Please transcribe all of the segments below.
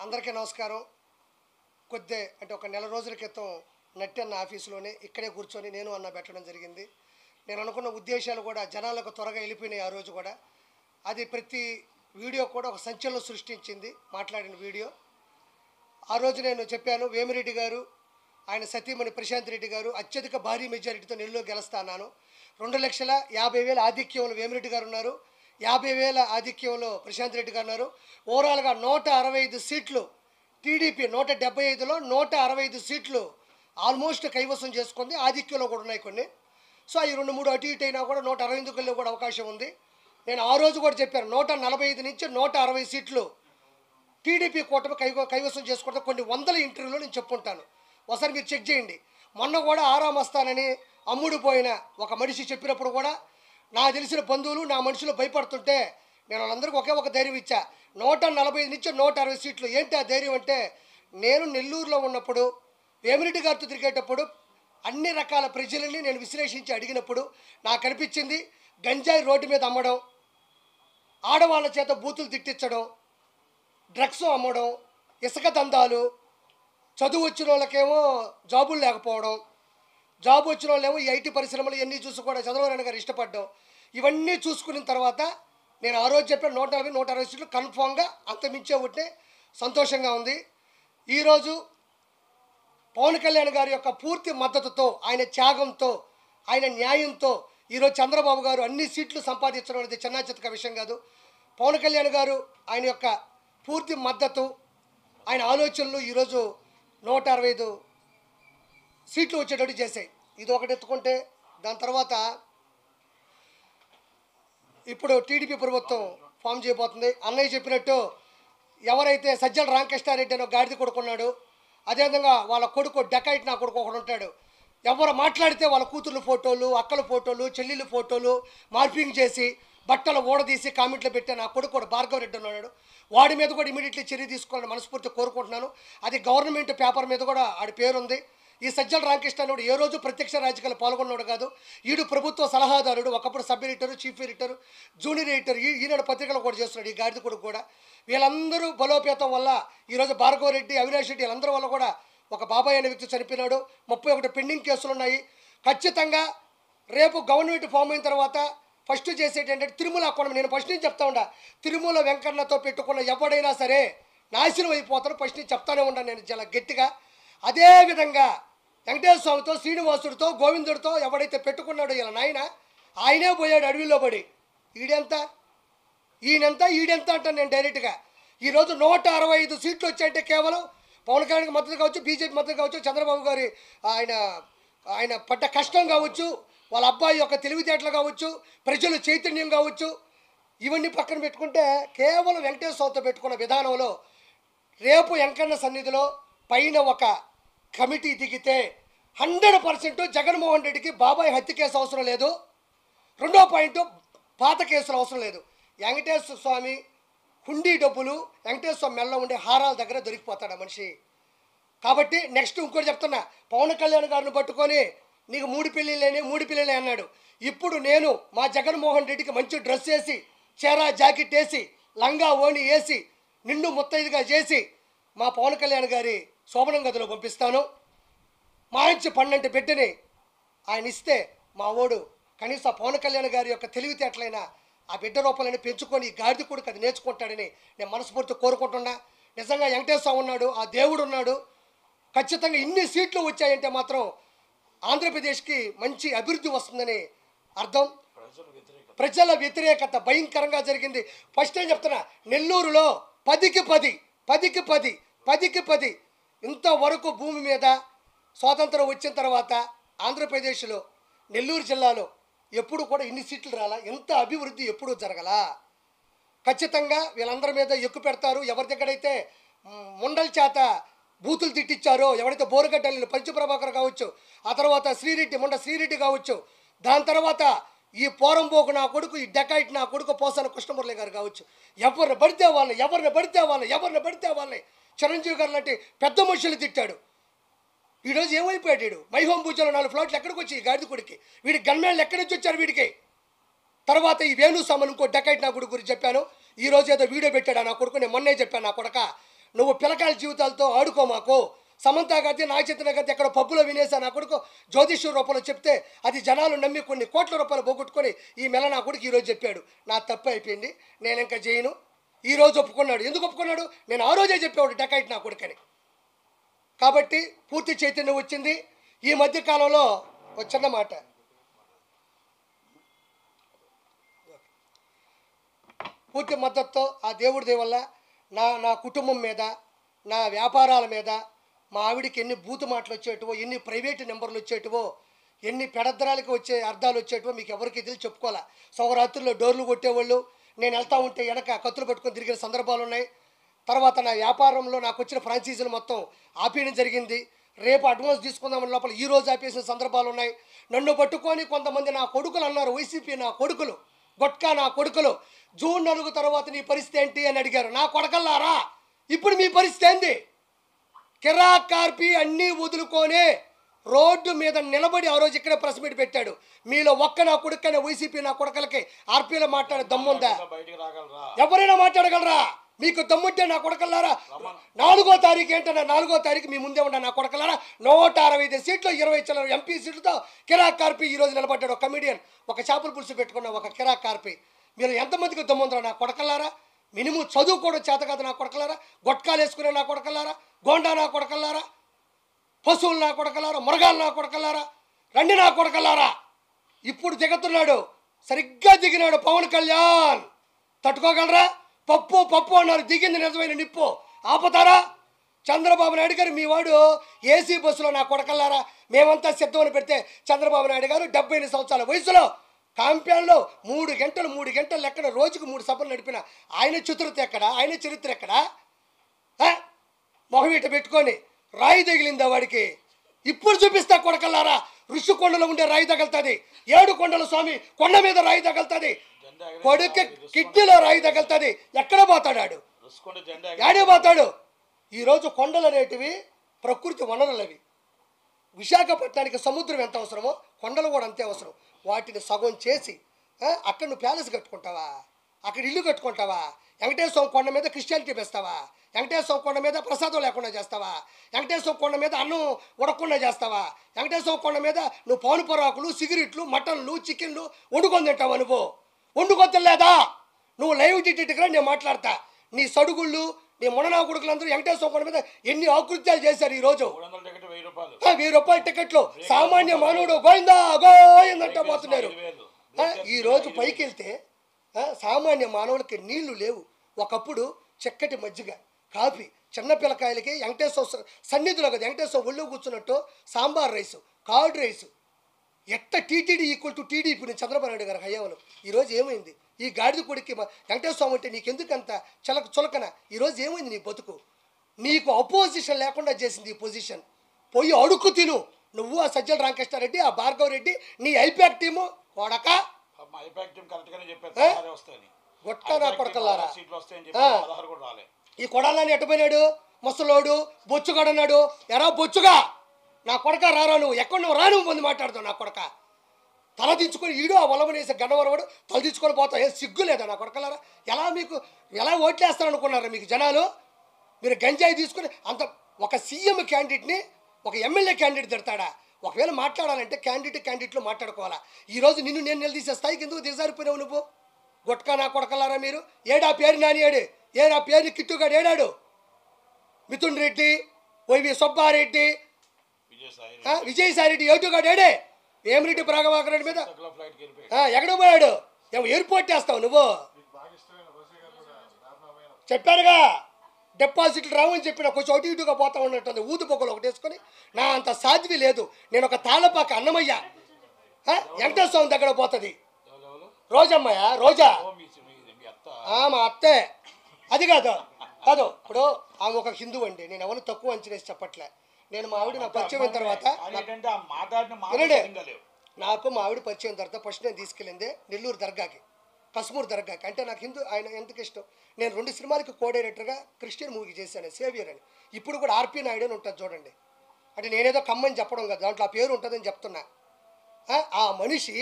అందరికీ నమస్కారం. అంటే ఒక నెల రోజుల క్రితం నట్టన్న ఆఫీసులోనే ఇక్కడే కూర్చొని నేను అన్న పెట్టడం జరిగింది. నేను అనుకున్న ఉద్దేశాలు కూడా జనాలకు త్వరగా వెళ్ళిపోయినాయి. ఆ రోజు కూడా అది ప్రతి వీడియో కూడా ఒక సంచలనం సృష్టించింది. మాట్లాడిన వీడియో ఆ రోజు నేను చెప్పాను, వేమిరెడ్డి గారు ఆయన సతీమణి ప్రశాంత్ రెడ్డి గారు అత్యధిక భారీ మెజారిటీతో నెల్లూరు గెలుస్తాను. 2,50,000 ఆధిక్యంలో వేమిరెడ్డి గారు ఉన్నారు, 50,000 ఆధిక్యంలో ప్రశాంత్ రెడ్డి గారు ఉన్నారు. ఓవరాల్గా 165 సీట్లు టీడీపీ 175లో 165 సీట్లు ఆల్మోస్ట్ కైవసం చేసుకుంది. ఆధిక్యంలో కూడా ఉన్నాయి కొన్ని. సో ఈ 2-3 అటు ఇటు అయినా కూడా 162 కూడా అవకాశం ఉంది. నేను ఆ రోజు కూడా చెప్పాను, 145 నుంచి 160 సీట్లు టీడీపీ కూటమి కైవసం చేసుకుంటే కొన్ని వందల ఇంటర్వ్యూలో నేను చెప్పుకుంటాను. ఒకసారి మీరు చెక్ చేయండి. మొన్న కూడా ఆరాం వస్తానని అమ్ముడుపోయిన ఒక మనిషి చెప్పినప్పుడు కూడా నాకు తెలిసిన బంధువులు నా మనుషులు భయపడుతుంటే నేను వాళ్ళందరికీ ఒక ధైర్యం ఇచ్చా. 145 నుంచి 160 సీట్లు. ఏంటి ఆ ధైర్యం అంటే, నేను నెల్లూరులో ఉన్నప్పుడు వేమిరెడ్డి గారితో తిరిగేటప్పుడు అన్ని రకాల ప్రజలని నేను విశ్లేషించి అడిగినప్పుడు నాకు అనిపించింది, గంజాయి రోడ్డు మీద అమ్మడం, ఆడవాళ్ళ చేత బూతులు తిట్టించడం, డ్రగ్స్ అమ్మడం, ఇసుక దందాలు, చదువు వచ్చిన వాళ్ళకేమో జాబులు లేకపోవడం, జాబ్ వచ్చిన వాళ్ళేమో ఈ ఐటీ పరిశ్రమలు ఇవన్నీ చూసి కూడా చంద్రబాబు నాయుడు గారు ఇష్టపడ్డం, ఇవన్నీ చూసుకున్న తర్వాత నేను ఆ రోజు చెప్పిన 140-160 సీట్లు కన్ఫామ్గా అంతమించే ఉంటే సంతోషంగా ఉంది. ఈరోజు పవన్ కళ్యాణ్ గారి యొక్క పూర్తి మద్దతుతో, ఆయన త్యాగంతో, ఆయన న్యాయంతో ఈరోజు చంద్రబాబు గారు అన్ని సీట్లు సంపాదించడం అనేది చిన్న చితక విషయం కాదు. పవన్ కళ్యాణ్ గారు ఆయన యొక్క పూర్తి మద్దతు, ఆయన ఆలోచనలు ఈరోజు 165 సీట్లు వచ్చేటట్టు చేశాయి. ఇది ఒకటి ఎత్తుకుంటే, దాని తర్వాత ఇప్పుడు టీడీపీ ప్రభుత్వం ఫామ్ చేయబోతుంది. అన్నయ్య చెప్పినట్టు ఎవరైతే సజ్జల రామకృష్ణారెడ్డి అని గాడిద కొడుకున్నాడు, అదేవిధంగా వాళ్ళ కొడుకు డెకాయిట్ నా కొడుకు ఒకడు ఉంటాడు. ఎవరు మాట్లాడితే వాళ్ళ కూతుర్ల ఫోటోలు, అక్కల ఫోటోలు, చెల్లెళ్ళ ఫోటోలు మార్పింగ్ చేసి బట్టలు ఊడదీసి కామెంట్లు పెట్టే నా కొడుకు కూడా భార్గవ్ రెడ్డి ఉన్నాడు. వాడి మీద కూడా ఇమీడియట్లీ చర్య తీసుకోవాలని మనస్ఫూర్తిగా కోరుకుంటున్నాను. అది గవర్నమెంట్ పేపర్ మీద కూడా ఆడి పేరుంది. ఈ సజ్జల రామకృష్ణారెడ్డి ఏ రోజు ప్రత్యక్ష రాజకీయాలు పాల్గొన్నాడు కాదు. ఈడు ప్రభుత్వ సలహాదారుడు, ఒకప్పుడు sub editor, chief editor, junior editor, Eenadu పత్రికలు కూడా చేస్తున్నాడు ఈ గాడిద కొడుకు కూడా. వీళ్ళందరూ బలోపేతం వల్ల ఈరోజు భార్గవ్ రెడ్డి, అవినాష్ రెడ్డి వీళ్ళందరి వల్ల కూడా ఒక బాబాయ్ అనే వ్యక్తి చనిపోయినాడు. 31 పెండింగ్ కేసులు ఉన్నాయి. ఖచ్చితంగా రేపు గవర్నమెంట్ ఫామ్ అయిన తర్వాత ఫస్ట్ చేసేటి ఏంటంటే తిరుమల అకౌంట్. నేను ఫస్ట్ నుంచి చెప్తా ఉండా, తిరుమల వెంకన్నతో పెట్టుకున్న ఎవడైనా సరే నాశనం అయిపోతారు. ఫస్ట్ నుంచి చెప్తానే ఉన్నాను నేను చాలా గట్టిగా. అదేవిధంగా వెంకటేశ్వర స్వామితో, శ్రీనివాసుడితో, గోవిందుడితో ఎవడైతే పెట్టుకున్నాడో ఇలా నాయన, ఆయనే పోయాడు అడవిలో పడి. ఈడెంత అంటాను నేను డైరెక్ట్గా. ఈరోజు 165 సీట్లు వచ్చాయంటే కేవలం పవన్ కళ్యాణ్కి మద్దతు కావచ్చు, బీజేపీ మద్దతు కావచ్చు, చంద్రబాబు గారి ఆయన పడ్డ కష్టం కావచ్చు, వాళ్ళ అబ్బాయి యొక్క తెలివితేటలు కావచ్చు, ప్రజలు చైతన్యం కావచ్చు, ఇవన్నీ పక్కన పెట్టుకుంటే కేవలం వెంకటేశ్వర స్వామితో పెట్టుకున్న విధానంలో రేపు వెంకన్న సన్నిధిలో పైన ఒక కమిటీ దిగితే 100% జగన్మోహన్ రెడ్డికి బాబాయ్ హత్య కేసు అవసరం లేదు. రెండో పాయింట్, పాత కేసులు అవసరం లేదు. వెంకటేశ్వర స్వామి హుండీ డబ్బులు వెంకటేశ్వర స్వామి మెల్ల ఉండే హారాల దగ్గర దొరికిపోతాడు ఆ మనిషి. కాబట్టి నెక్స్ట్ ఇంకోటి చెప్తున్నా, పవన్ కళ్యాణ్ గారిని పట్టుకొని నీకు 3 పెళ్ళిళ్ళే అన్నాడు. ఇప్పుడు నేను మా జగన్మోహన్ రెడ్డికి మంచి డ్రెస్ వేసి, చీర జాకెట్ వేసి, లంగా ఓణి వేసి, నిండు ముత్తైదుగా చేసి మా పవన్ కళ్యాణ్ గారి శోభనం గదిలో పంపిస్తాను. మంచి పన్నెండు బిడ్డని ఆయన ఇస్తే మా ఓడు కనీసం పవన్ కళ్యాణ్ గారి యొక్క తెలివితేటలైన ఆ బిడ్డ రూపాలని పెంచుకొని ఈ గాడిద కొడుకు అది నేర్చుకుంటాడని నేను మనస్ఫూర్తి కోరుకుంటున్నా. నిజంగా వెంకటేశ్వర ఉన్నాడు, ఆ దేవుడు ఉన్నాడు. ఖచ్చితంగా ఇన్ని సీట్లు వచ్చాయంటే మాత్రం ఆంధ్రప్రదేశ్కి మంచి అభివృద్ధి వస్తుందని అర్థం. ప్రజల వ్యతిరేకత భయంకరంగా జరిగింది. ఫస్ట్ ఏం చెప్తున్నా, నెల్లూరులో 10కి 10 ఇంతవరకు భూమి మీద స్వాతంత్రం వచ్చిన తర్వాత ఆంధ్రప్రదేశ్లో నెల్లూరు జిల్లాలో ఎప్పుడు కూడా ఇన్ని సీట్లు రాలా, ఎంత అభివృద్ధి ఎప్పుడూ జరగలా. ఖచ్చితంగా వీళ్ళందరి మీద ఎక్కువ పెడతారు. ఎవరి దగ్గరైతే ముండల చేత బూతులు తిట్టించారో, ఎవరైతే బోరుగడ్డలు పంచప్రభాకర్ కావచ్చు, ఆ తర్వాత శ్రీరెడ్డి కావచ్చు, దాని తర్వాత ఈ పోరంబోకు నా కొడుకు, ఈ డెకాయిట్ నా కొడుకు పోసాన కృష్ణమురళి గారు కావచ్చు, ఎవరిని పడితే వాళ్ళని చిరంజీవి గారు లాంటి పెద్ద మనుషులు తిట్టాడు. ఈరోజు ఏమైపోయాడు వీడు? మైహోం పూజలో 4 ఫ్లాట్లు ఎక్కడికి వచ్చి ఈ గాడిద కొడుకి? వీడి గన్మేళ్ళు ఎక్కడి నుంచి వచ్చారు వీడికి? తర్వాత ఈ వేణు సామాన్ ఇంకో డెకాయిట్ నా కొడుకు గురించి చెప్పాను. ఈరోజు ఏదో వీడియో పెట్టాడు నా కొడుకు. నేను మొన్నే చెప్పాను, నా కొడుక నువ్వు పిల్లకాయల జీవితాలతో ఆడుకో మాకు. సమంత గారి నాగచైతన్య గారి ఎక్కడ పబ్బులో వినేసా నా కొడుకు జ్యోతిష్య రూపంలో చెప్తే అది జనాలు నమ్మి కొన్ని కోట్ల రూపాయలు పోగొట్టుకొని ఈ మెల నా కొడుకు ఈరోజు చెప్పాడు. నా తప్పు అయిపోయింది, నేను ఇంకా చేయను. ఈరోజు ఒప్పుకున్నాడు. ఎందుకు ఒప్పుకున్నాడు? నేను ఆ రోజే చెప్పేవాడు డెకాయిట్ నా కొడుకని. కాబట్టి పూర్తి చైతన్యం వచ్చింది. ఈ మధ్యకాలంలో ఒక చిన్న మాట, పూర్తి మద్దతుతో ఆ దేవుడి దయ వల్ల నా కుటుంబం మీద, నా వ్యాపారాల మీద, మా ఆవిడికి ఎన్ని బూతు మాటలు వచ్చేటివో, ఎన్ని ప్రైవేటు నెంబర్లు వచ్చేటివో, ఎన్ని పెడద్దరాలకి వచ్చే అర్థాలు వచ్చేటివో మీకు ఎవరికి తెలిసి చెప్పుకోవాలా. శివరాత్రుల్లో డోర్లు కొట్టేవాళ్ళు, నేను వెళ్తా ఉంటే వెనక కత్తులు పట్టుకొని తిరిగిన సందర్భాలు ఉన్నాయి. తర్వాత నా వ్యాపారంలో నాకు వచ్చిన ఫ్రాంచైజీలు మొత్తం ఆపేయడం జరిగింది. రేపు అడ్వాన్స్ తీసుకుందామని లోపల ఈరోజు ఆపేసిన సందర్భాలు ఉన్నాయి. నన్ను పట్టుకొని కొంతమంది నా కొడుకులు అన్నారు, వైసీపీ నా కొడుకులు, గొట్కా నా కొడుకులు, జూన్ 4 తర్వాత నీ పరిస్థితి ఏంటి అని అడిగారు. నా కొడకల్లారా, ఇప్పుడు మీ పరిస్థితి ఏంది? కిరాక్ కార్పి అన్నీ వదులుకొనే రోడ్డు మీద నిలబడి ఆ రోజు ఇక్కడే ప్రెస్ మీట్ పెట్టాడు. మీలో ఒక్క నా కొడుకనే వైసీపీ నా కొడకలకి ఆర్పీలో మాట్లాడే దమ్ముందా? ఎవరైనా మాట్లాడగలరా? మీకు దమ్ముంటే నా కొడకల్లారా 4వ తారీఖు ఏంటన్నా, 4వ తారీఖు మీ ముందే ఉన్నా నా కొడకల్లారా. 165 సీట్లు 20 చిల్లర ఎంపీ సీట్లతో కిరాక్ కార్పి ఈరోజు నిలబడ్డాడు. ఒక కమిడియన్, ఒక చేపల పులుసు పెట్టుకున్న ఒక కిరాక్ కార్పి. మీరు ఎంతమందికి దమ్ముందరా నా కొడకల్లారా? మినిమం చదువు కూడా చేత కాదు నా కొడకల్లారా. గొట్కాలు వేసుకునే నా కొడకల్లారా, గోండా నా కొడకల్లారా, పశువులు నా కొడకల్లారా, మృగాలు నా కొడకల్లారా, రండి నా కొడకల్లారా. ఇప్పుడు దిగుతున్నాడు, సరిగ్గా దిగినాడు పవన్ కళ్యాణ్. తట్టుకోగలరా? పప్పు పప్పు అన్నారు, దిగింది నిజమైన నిప్పు. ఆపుతారా? చంద్రబాబు నాయుడు గారు మీ వాడు ఏసీ బస్సులో నా కొడకల్లారా మేమంతా సిద్ధమని పెడితే చంద్రబాబు నాయుడు గారు 78 సంవత్సరాల వయసులో కాంప్యాన్లో 3 గంటలు లెక్కన రోజుకు 3 సభలు నడిపిన ఆయన చతురత ఎక్కడ? ఆయన చరిత్ర ఎక్కడ? మొహం ఇట పెట్టుకొని రాయి తగిలిందా వాడికి? ఇప్పుడు చూపిస్తా కొడకల్లారా. ఋషికొండలో ఉండే రాయి తగలుతుంది, 7 కొండల స్వామి కొండ మీద రాయి తగలుతుంది, కొడుకు కిడ్నీలో రాయి తగలుతుంది. ఎక్కడ పోతాడు? యాడే పోతాడు? ఈరోజు కొండలు అనేటివి ప్రకృతి వనరులు. అవి విశాఖపట్నానికి సముద్రం ఎంత అవసరమో కొండలు కూడా అంతే అవసరం. వాటిని సగం చేసి అక్కడ నువ్వు ప్యాలెస్ కట్టుకుంటావా? అక్కడ ఇల్లు కట్టుకుంటావా? వెంకటేశ్వర కొండ మీద క్రిస్టియానిటీ పెస్తావా? వెంకటేశ్వర కొండ మీద ప్రసాదం లేకుండా చేస్తావా? వెంకటేశ్వర కొండ మీద అన్నం ఉడకకుండా చేస్తావా? వెంకటేశ్వర కొండ మీద నువ్వు పౌను పొరాకులు, సిగరెట్లు, మటన్లు, చికెన్లు వండుకొని తింటావా? నువ్వు వండుకొని తినలేదా? నువ్వు లైవ్ టికెట్గా నేను మాట్లాడతా. నీ సడుగుళ్ళు, నీ ముననా కొడుకులందరూ వెంకటేశ్వర కొండ మీద ఎన్ని ఆకృత్యాలు చేశారు. ఈరోజు 1000 రూపాయల టికెట్లు సామాన్య మానవుడు గోయిందా గోయిందంటే పోతున్నారు. ఈరోజు పైకి వెళ్తే సామాన్య మానవులకి నీళ్లు లేవు. ఒకప్పుడు చక్కటి మజ్జిగ, కాఫీ, చిన్న పిల్లకాయలకి వెంకటేశ్వర సన్నిధిలో కదా వెంకటేశ్వర ఒళ్ళు కూర్చున్నట్టు సాంబార్ రైసు, కార్డ్ రైసు. ఎట్ట టీటీడీ ఈక్వల్ టు టీడీ ఇప్పుడు చంద్రబాబు నాయుడు గారు హయాంలో. ఈరోజు ఏమైంది? ఈ గాడిద కొడుక్కి వెంకటేశ్వర స్వామి అంటే నీకెందుకంత చులకన? ఈరోజు ఏమైంది నీ బతుకు? నీకు అపోజిషన్ లేకుండా చేసింది ఈ పొజిషన్. పోయి అడుక్కు తిను. నువ్వు ఆ సజ్జల రామకృష్ణారెడ్డి, ఆ భార్గవ రెడ్డి, నీ ఐపాక్ టీము కొడక గొట్టా నా కొడకల్లారా. ఈ కొడాలని ఎట్టపోయినాడు? ముసలోడు బొచ్చుగాడన్నాడు. ఎరా బొచ్చుగా నా కొడక రారా, నువ్వు ఎక్కడ నువ్వు రాను మంది మాట్లాడుతావు నా కొడక. తల దించుకొని ఈడు ఆ వలవనేసి గన్నవరవాడు తల దించుకొని పోతావు. ఏం సిగ్గు లేదా నా కొడకలారా? ఎలా ఓట్లేస్తారనుకున్నారా మీకు జనాలు? మీరు గంజాయి తీసుకుని అంత ఒక సీఎం క్యాండిడేట్ని ఒక ఎమ్మెల్యే క్యాండిడేట్ తిడతాడా? ఒకవేళ మాట్లాడాలంటే క్యాండిడేట్లు మాట్లాడుకోవాలా. ఈరోజు నిన్ను నేను నిలదీసే స్థాయికి ఎందుకు దిగజారిపోయినావు నువ్వు? గొట్కా నా కొడకలారా మీరు. ఏడా పేరు నానియాడు? ఏడా పేరుని కిట్టుగాడు ఏడాడు? మిథున్ రెడ్డి, వైవి సుబ్బారెడ్డి, విజయసాయిరెడ్డి ఏటుగాడు ఏడే? వేమిరెడ్డి ప్రభాకర్ రెడ్డి మీద ఎక్కడ పోయాడు? ఎయిర్పోర్ట్ వేస్తావు నువ్వు. చెప్పానుగా డిపాజిట్లు రావని చెప్పిన కొంచెం అటు ఇటుగా పోతా ఉన్నట్టుంది. ఊదు పొగలు ఒకటి వేసుకొని నా అంత సాధ్వి లేదు. నేను ఒక తాళపాక అన్నమయ్య వెంకటేశ్వర స్వామి దగ్గర పోతుంది. రోజమ్మయ్య, రోజా మా అత్తే. అది కాదు ఇప్పుడు ఆమె ఒక హిందూ అండి. నేను ఎవరు తక్కువ అంచనేసి చెప్పట్లే. నేను మా ఆవిడ నా పరిచయం అయిన తర్వాత నాకు మా ఆవిడ పరిచయం తర్వాత ఫస్ట్ నేను తీసుకెళ్ళిందే నెల్లూరు దర్గాకి, కస్మూర్ దర్గాకి. అంటే నాకు హిందూ ఆయన ఎందుకు ఇష్టం. నేను 2 సినిమాలకి కో డైరెక్టర్గా క్రిస్టియన్ మూవీ చేశాను, సేవియర్ అని. ఇప్పుడు కూడా ఆర్పీ నాయుడు అని ఉంటుంది చూడండి. అంటే నేనేదో కమ్మని చెప్పడం కదా, దాంట్లో ఆ పేరు ఉంటుందని చెప్తున్నా. ఆ మనిషి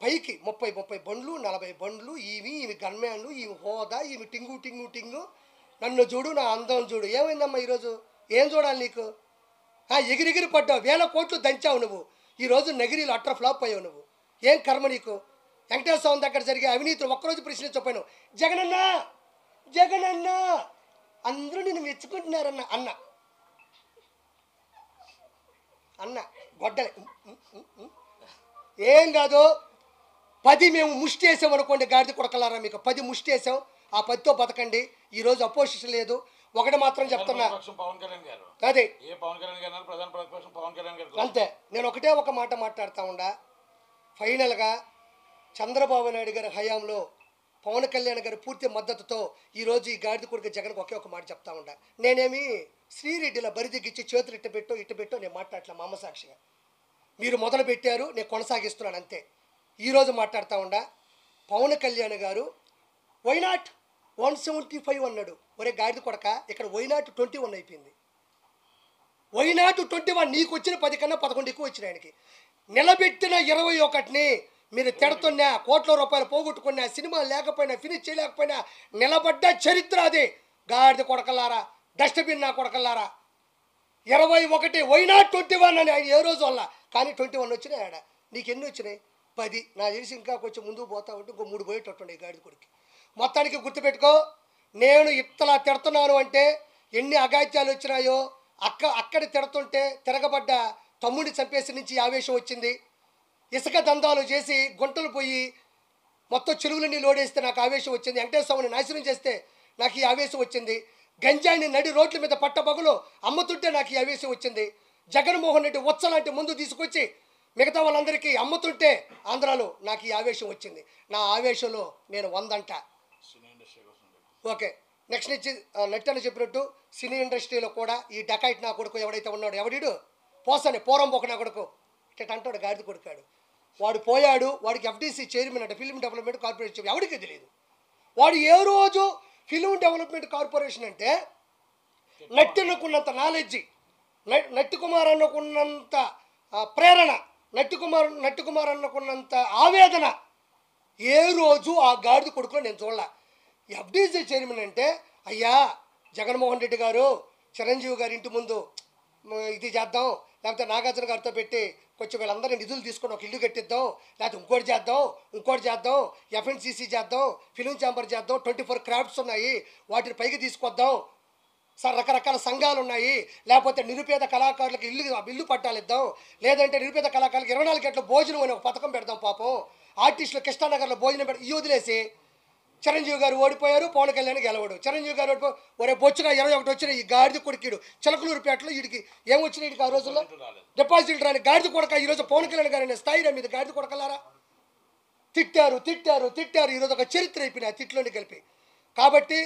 పైకి 30 బండ్లు 40 బండ్లు, ఈమె గన్మ్యాన్లు, ఈమె హోదా, ఈమె టింగు నన్ను చూడు, నా అందం చూడు. ఏమైందమ్మా ఈరోజు? ఏం చూడాలి నీకు? ఎగిరిగిరి పడ్డావు, 1000 కోట్లు దంచావు నువ్వు. ఈరోజు నగిరిలో అట్టర్ ఫ్లాప్ అయ్యావు నువ్వు. ఏం కర్మ నీకు? వెంకటేశ్వర స్వామి దగ్గర జరిగే అవినీతిని ఒక్కరోజు ప్రశ్నించకపోయాను. జగనన్న జగనన్న అందరూ నేను మెచ్చుకుంటున్నారన్న అన్న అన్న గొడ్డలే. ఏం కాదు, 10 మేము ముష్టి వేసాం అనుకోండి, గాడిద కొడకలారా మీకు 10 ముష్టి వేసాం. ఆ 10తో బతకండి. ఈరోజు అపోజిషన్ లేదు. ఒకటి మాత్రం చెప్తున్నా, అదే అంతే. నేను ఒకటే ఒక మాట మాట్లాడుతూ ఉండా. ఫైనల్గా చంద్రబాబు నాయుడు గారి హయాంలో పవన్ కళ్యాణ్ గారి పూర్తి మద్దతుతో ఈరోజు ఈ గాడిద కొడుకు జగన్కి ఒకే ఒక మాట చెప్తా ఉండా. నేనేమి శ్రీరెడ్డిలా బరిదిగిచ్చి చేతులు ఇట్టబెట్టో నేను మాట్లాడలే. మా అమ్మ సాక్షిగా మీరు మొదలు పెట్టారు, నేను కొనసాగిస్తున్నాను అంతే. ఈరోజు మాట్లాడుతూ ఉండా. పవన్ కళ్యాణ్ గారు వైనాట్ 175 అన్నాడు. ఒరే గాడిద కొడక, ఇక్కడ వైనాట్ 21 అయిపోయింది. వైనాట్ 21. నీకు వచ్చిన 10 కన్నా 11 ఎక్కువ వచ్చిన ఆయనకి. నిలబెట్టిన 21ని మీరు తిడుతున్నా, కోట్ల రూపాయలు పోగొట్టుకున్నా, సినిమా లేకపోయినా, ఫినిష్ చేయలేకపోయినా నిలబడ్డ చరిత్ర అదే. గాడిద కొడకల్లారా, డస్ట్బిన్ నా కొడకల్లారా. 21 వైనాట్ 21 అని ఆయన ఏ రోజు వల్ల. కానీ 21 వచ్చినాయి ఆడ. నీకు ఎన్ని వచ్చినాయి? 10. నా తెలిసి ఇంకా కొంచెం ముందుకు పోతా ఉంటే ఇంకో 3 పోయేటట్టుండే గాడిద కొడుకు. మొత్తానికి గుర్తుపెట్టుకో, నేను ఇట్లా తిడుతున్నాను అంటే ఎన్ని అగాత్యాలు వచ్చినాయో. అక్కడ తిడుతుంటే తిరగబడ్డ తమ్ముడిని చంపేసి నుంచి ఆవేశం వచ్చింది. ఇసుక దందాలు చేసి గుంటలు పోయి మొత్తం చెరువులన్నీ లోడేస్తే నాకు ఆవేశం వచ్చింది. వెంకటేశ్వర స్వామిని నాశనం చేస్తే నాకు ఈ ఆవేశం వచ్చింది. గంజాయిని నడి రోడ్ల మీద పట్టబగులు అమ్ముతుంటే నాకు ఈ ఆవేశం వచ్చింది. జగన్మోహన్ రెడ్డి ఉచ్చలాంటి ముందు తీసుకొచ్చి మిగతా వాళ్ళందరికీ అమ్ముతుంటే ఆంధ్రాలో నాకు ఈ ఆవేశం వచ్చింది. నా ఆవేశంలో నేను 100 అంట. ఓకే, నెక్స్ట్ నుంచి నెట్టని చెప్పినట్టు సినీ ఇండస్ట్రీలో కూడా ఈ డకాయిట్ నా కొడుకు ఎవడైతే ఉన్నాడో, ఎవడీడు పోరంబోక నా కొడుకు ఇట్ట అంటాడు, గాడిద కొడుకాడు. వాడు పోయాడు. వాడికి FDC చైర్మన్ అంటే ఫిల్మ్ డెవలప్మెంట్ కార్పొరేషన్ ఎవరికి తెలియదు. వాడు ఏ రోజు ఫిల్మ్ డెవలప్మెంట్ కార్పొరేషన్ అంటే నట్టుకున్నంత నాలెడ్జి, నట్టు కుమార్ అన్నకున్నంత ప్రేరణ, నట్టు కుమార్ అన్నకున్నంత ఆవేదన ఏ రోజు ఆ గాడిద కొడుకులో నేను చూడలే. FDC చైర్మన్ అంటే అయ్యా జగన్మోహన్ రెడ్డి గారు చిరంజీవి గారి ఇంటి ముందు ఇది చేద్దాం, లేకపోతే నాగార్జున గారితో పెట్టి కొంచెం వీళ్ళందరినీ నిధులు తీసుకొని ఒక ఇల్లు కట్టిద్దాం, లేకపోతే ఇంకోటి చేద్దాం, FNCC చేద్దాం, ఫిలిం ఛాంబర్ చేద్దాం, 24 క్రాఫ్ట్స్ ఉన్నాయి, వాటిని పైకి తీసుకొద్దాం, రకరకాల సంఘాలు ఉన్నాయి, లేకపోతే నిరుపేద కళాకారులకు ఇల్లు పట్టాలిద్దాం, లేదంటే నిరుపేద కళాకారులకు 24 గంటల భోజనం అని ఒక పథకం పెడదాం. పాపం ఆర్టిస్టులు కృష్ణానగర్లో భోజనం ఈ వదిలేసి చిరంజీవి గారు ఓడిపోయారు, పవన్ కళ్యాణ్ గెలవడు. చిరంజీవి గారు ఓడిపోయి ఒరే బొచ్చుగా 21 వచ్చిన ఈ గాడిద కొడుకుడు చిలకలూరుపేటలో వీడికి ఏమొచ్చినాయి? వీడికి ఆ రోజుల్లో డిపాజిట్ రాని గాడిద కొడక ఈరోజు పవన్ కళ్యాణ్ గారు అనే స్థాయిలో మీద గాడిద కొడకలారా తిట్టారు. ఈరోజు ఒక చరిత్ర అయిపోయినాయి ఆ తిట్లోని కలిపి. కాబట్టి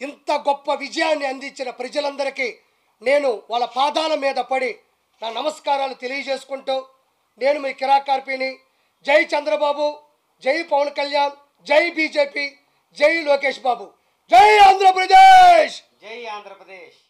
ఇంత గొప్ప విజయాన్ని అందించిన ప్రజలందరికీ నేను వాళ్ళ పాదాల మీద పడి నా నమస్కారాలు తెలియజేసుకుంటూ, నేను మీ కిరాకార్పిని. జై చంద్రబాబు, జై పవన్ కళ్యాణ్, జై బీజేపీ, జై లోకేష్ బాబు, జై ఆంధ్రప్రదేశ్.